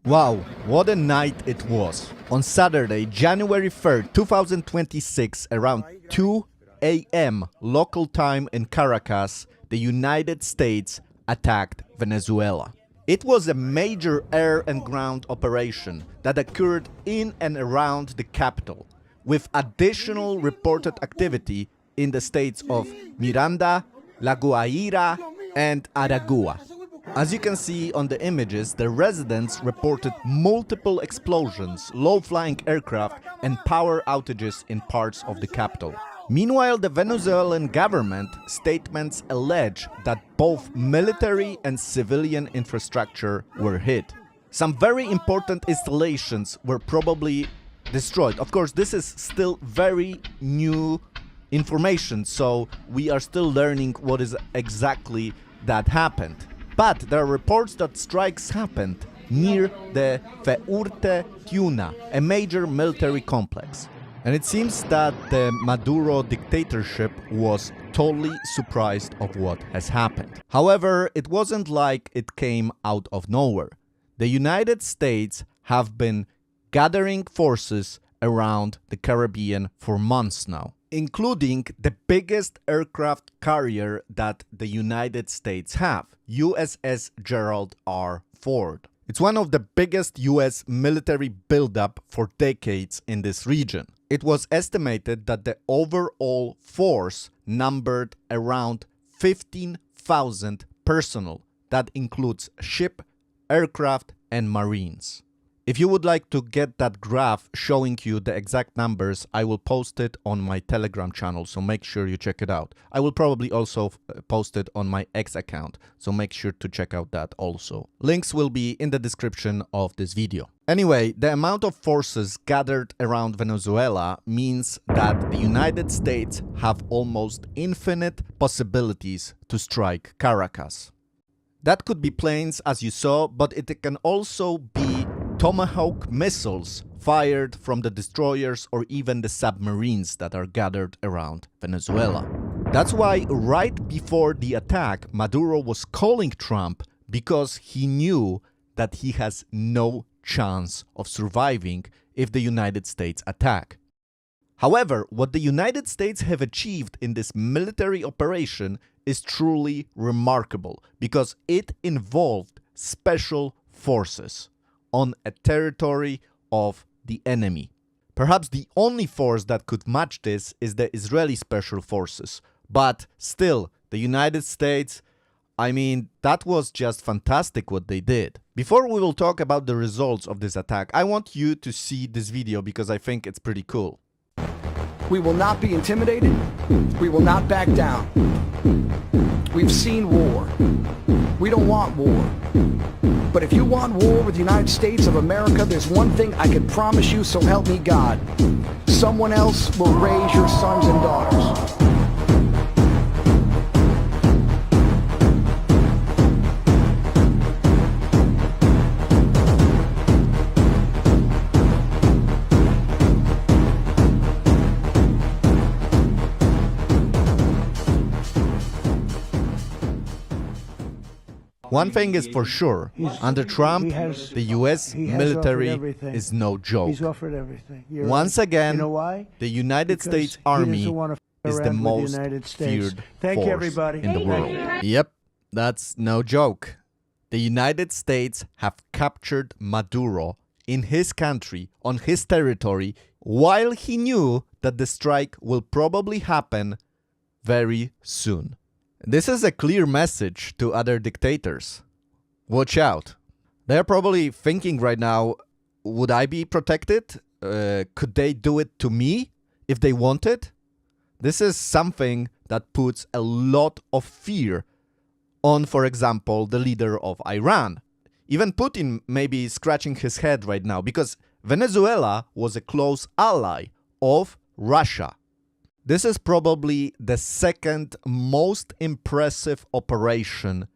Wow, what a night it was. On Saturday, January 3rd, 2026, around 2 a.m. local time in Caracas, the United States attacked Venezuela. It was a major air and ground operation that occurred in and around the capital, with additional reported activity in the states of Miranda, La Guaira, and Aragua. As you can see on the images, the residents reported multiple explosions, low-flying aircraft, and power outages in parts of the capital. Meanwhile, the Venezuelan government statements allege that both military and civilian infrastructure were hit. Some very important installations were probably destroyed. Of course, this is still very new information, so we are still learning what is exactly that happened. But there are reports that strikes happened near the Feurte Tuna, a major military complex. And it seems that the Maduro dictatorship was totally surprised of what has happened. However, it wasn't like it came out of nowhere. The United States have been gathering forces around the Caribbean for months now, including the biggest aircraft carrier that the United States have, USS Gerald R. Ford. It's one of the biggest US military buildup for decades in this region. It was estimated that the overall force numbered around 15,000 personnel. That includes ship, aircraft, and marines. If you would like to get that graph showing you the exact numbers, I will post it on my Telegram channel, so make sure you check it out. I will probably also post it on my X account, so make sure to check out that also. Links will be in the description of this video. Anyway, the amount of forces gathered around Venezuela means that the United States have almost infinite possibilities to strike Caracas. That could be planes, as you saw, but it can also be Tomahawk missiles fired from the destroyers or even the submarines that are gathered around Venezuela. That's why right before the attack, Maduro was calling Trump, because he knew that he has no chance of surviving if the United States attack. However, what the United States have achieved in this military operation is truly remarkable, because it involved special forces on a territory of the enemy. Perhaps the only force that could match this is the Israeli Special Forces. But still, the United States, I mean, that was just fantastic what they did. Before we will talk about the results of this attack, I want you to see this video because I think it's pretty cool. We will not be intimidated. We will not back down. We've seen war. We don't want war. But if you want war with the United States of America, there's one thing I can promise you, so help me God. Someone else will raise your sons and daughters. One thing is for sure, under Trump, the US military is no joke. He's offered everything. Once again, you know why? the United Because States he Army doesn't want to f- is the around with most United States. feared Thank you, force everybody. in the world. Yep, that's no joke. The United States have captured Maduro in his country, on his territory, while he knew that the strike will probably happen very soon. This is a clear message to other dictators. Watch out. They're probably thinking right now, would I be protected? Could they do it to me if they wanted? This is something that puts a lot of fear on, for example, the leader of Iran. Even Putin may be scratching his head right now because Venezuela was a close ally of Russia. This is probably the second most impressive operation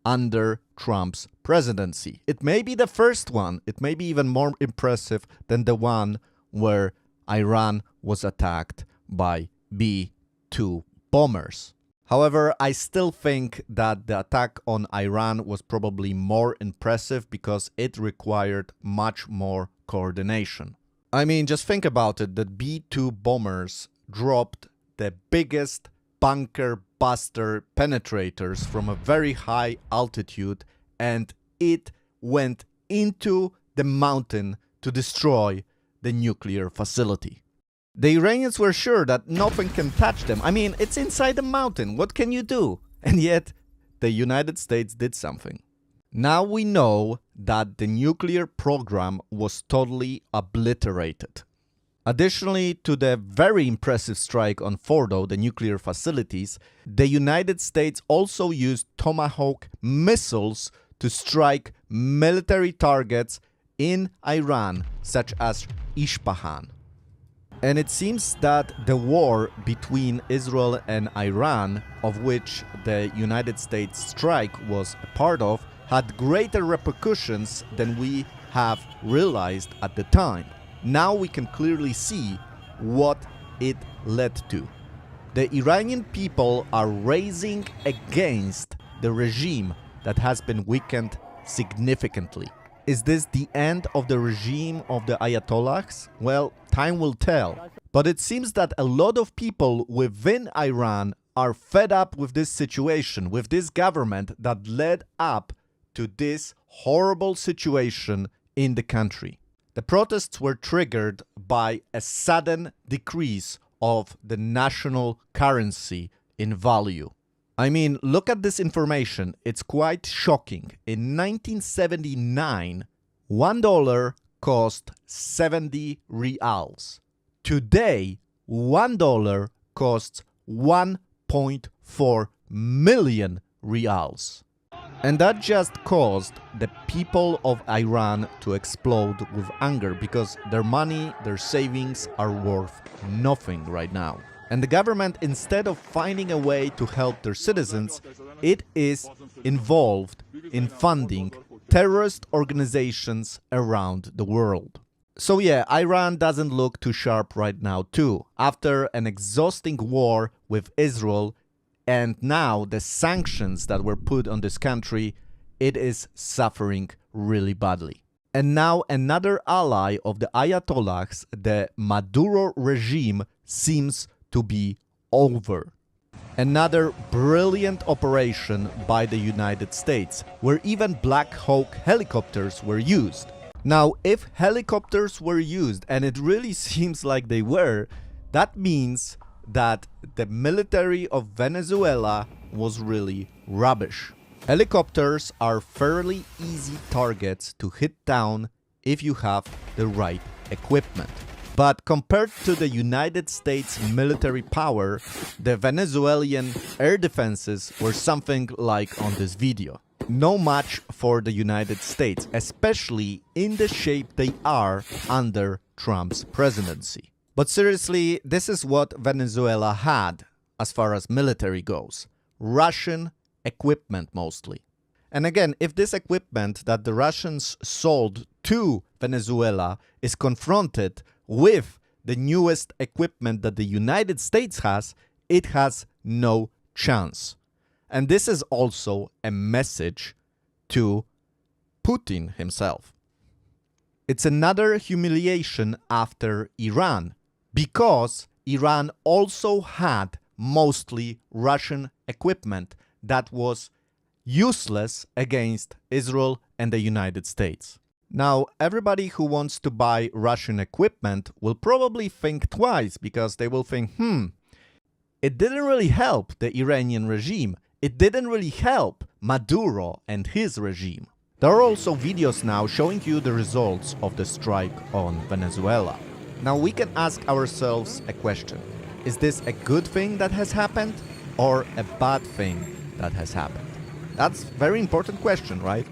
under Trump's presidency. It may be the first one. It may be even more impressive than the one where Iran was attacked by B-2 bombers. However, I still think that the attack on Iran was probably more impressive because it required much more coordination. I mean, just think about it, the B-2 bombers dropped the biggest bunker buster penetrators from a very high altitude, and it went into the mountain to destroy the nuclear facility. The Iranians were sure that nothing can touch them. I mean, it's inside the mountain. What can you do? And yet, the United States did something. Now we know that the nuclear program was totally obliterated. Additionally to the very impressive strike on Fordo, the nuclear facilities, the United States also used Tomahawk missiles to strike military targets in Iran, such as Isfahan. And it seems that the war between Israel and Iran, of which the United States strike was a part of, had greater repercussions than we have realized at the time. Now we can clearly see what it led to. The Iranian people are raising against the regime that has been weakened significantly. Is this the end of the regime of the Ayatollahs? Well, time will tell. But it seems that a lot of people within Iran are fed up with this situation, with this government that led up to this horrible situation in the country. The protests were triggered by a sudden decrease of the national currency in value. I mean, look at this information. It's quite shocking. In 1979, $1 cost 70 reals. Today, $1 costs 1.4 million reals. And that just caused the people of Iran to explode with anger because their money, their savings are worth nothing right now. And the government, instead of finding a way to help their citizens, it is involved in funding terrorist organizations around the world. So yeah, Iran doesn't look too sharp right now too. After an exhausting war with Israel and now the sanctions that were put on this country, it is suffering really badly. And now another ally of the Ayatollahs, the Maduro regime, seems to be over. Another brilliant operation by the United States, where even Black Hawk helicopters were used. Now, if helicopters were used, and it really seems like they were, that means that the military of Venezuela was really rubbish. Helicopters are fairly easy targets to hit down if you have the right equipment. But compared to the United States military power, the Venezuelan air defenses were something like on this video. No match for the United States, especially in the shape they are under Trump's presidency. But seriously, this is what Venezuela had as far as military goes. Russian equipment mostly. And again, if this equipment that the Russians sold to Venezuela is confronted with the newest equipment that the United States has, it has no chance. And this is also a message to Putin himself. It's another humiliation after Iran, because Iran also had mostly Russian equipment that was useless against Israel and the United States. Now, everybody who wants to buy Russian equipment will probably think twice, because they will think, it didn't really help the Iranian regime. It didn't really help Maduro and his regime. There are also videos now showing you the results of the strike on Venezuela. Now we can ask ourselves a question. Is this a good thing that has happened or a bad thing that has happened? That's a very important question, right?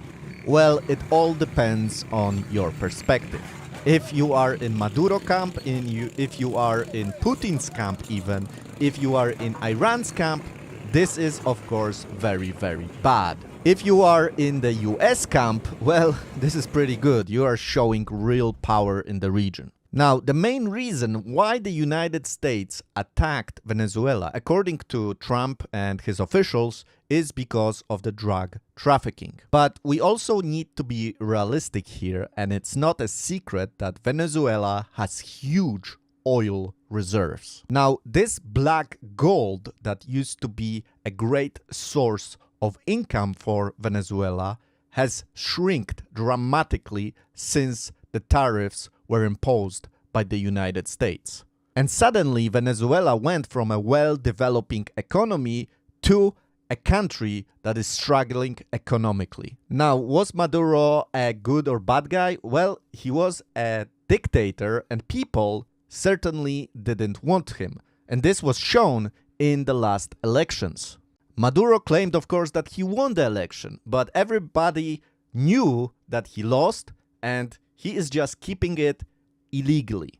Well, it all depends on your perspective. If you are in Maduro camp, if you are in Putin's camp even, if you are in Iran's camp, this is of course very, very bad. If you are in the US camp, well, this is pretty good. You are showing real power in the region. Now, the main reason why the United States attacked Venezuela, according to Trump and his officials, is because of the drug trafficking. But we also need to be realistic here, and it's not a secret that Venezuela has huge oil reserves. Now, this black gold that used to be a great source of income for Venezuela has shrinked dramatically since the tariffs were imposed by the United States. And suddenly Venezuela went from a well-developing economy to a country that is struggling economically. Now, was Maduro a good or bad guy? Well, he was a dictator and people certainly didn't want him. And this was shown in the last elections. Maduro claimed, of course, that he won the election, but everybody knew that he lost and he is just keeping it illegally.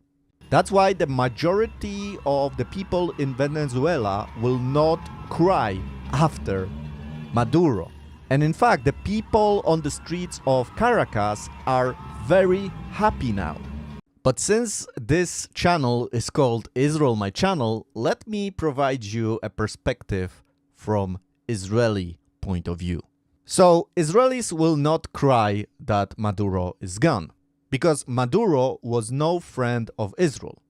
That's why the majority of the people in Venezuela will not cry after Maduro. And in fact, the people on the streets of Caracas are very happy now. But since this channel is called Israel My Channel, let me provide you a perspective from Israeli point of view. So Israelis will not cry that Maduro is gone, because Maduro was no friend of Israel.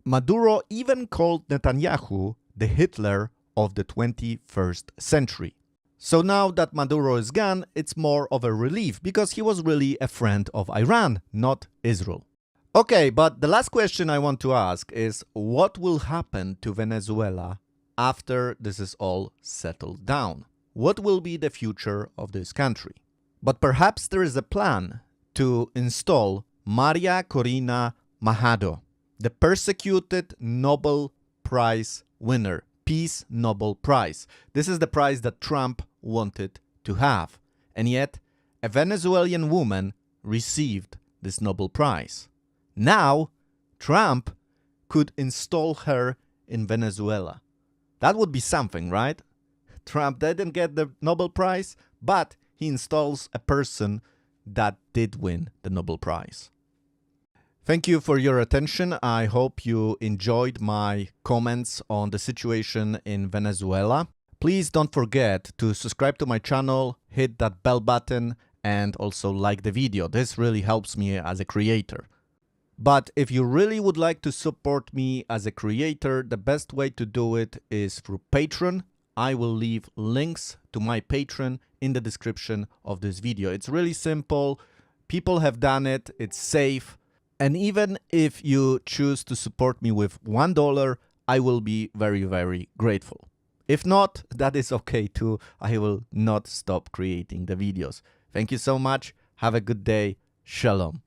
Maduro even called Netanyahu the Hitler of the 21st century. So now that Maduro is gone, it's more of a relief, because he was really a friend of Iran, not Israel. Okay, but the last question I want to ask is, what will happen to Venezuela after this is all settled down? What will be the future of this country? But perhaps there is a plan to install Maria Corina Machado, the persecuted Nobel Prize winner, Peace Nobel Prize. This is the prize that Trump wanted to have. And yet, a Venezuelan woman received this Nobel Prize. Now, Trump could install her in Venezuela. That would be something, right? Trump didn't get the Nobel Prize, but he installs a person that did win the Nobel Prize. Thank you for your attention. I hope you enjoyed my comments on the situation in Venezuela. Please don't forget to subscribe to my channel, hit that bell button, and also like the video. This really helps me as a creator. But if you really would like to support me as a creator, the best way to do it is through Patreon. I will leave links to my Patreon in the description of this video. It's really simple. People have done it. It's safe. And even if you choose to support me with $1, I will be very, very grateful. If not, that is okay too. I will not stop creating the videos. Thank you so much. Have a good day. Shalom.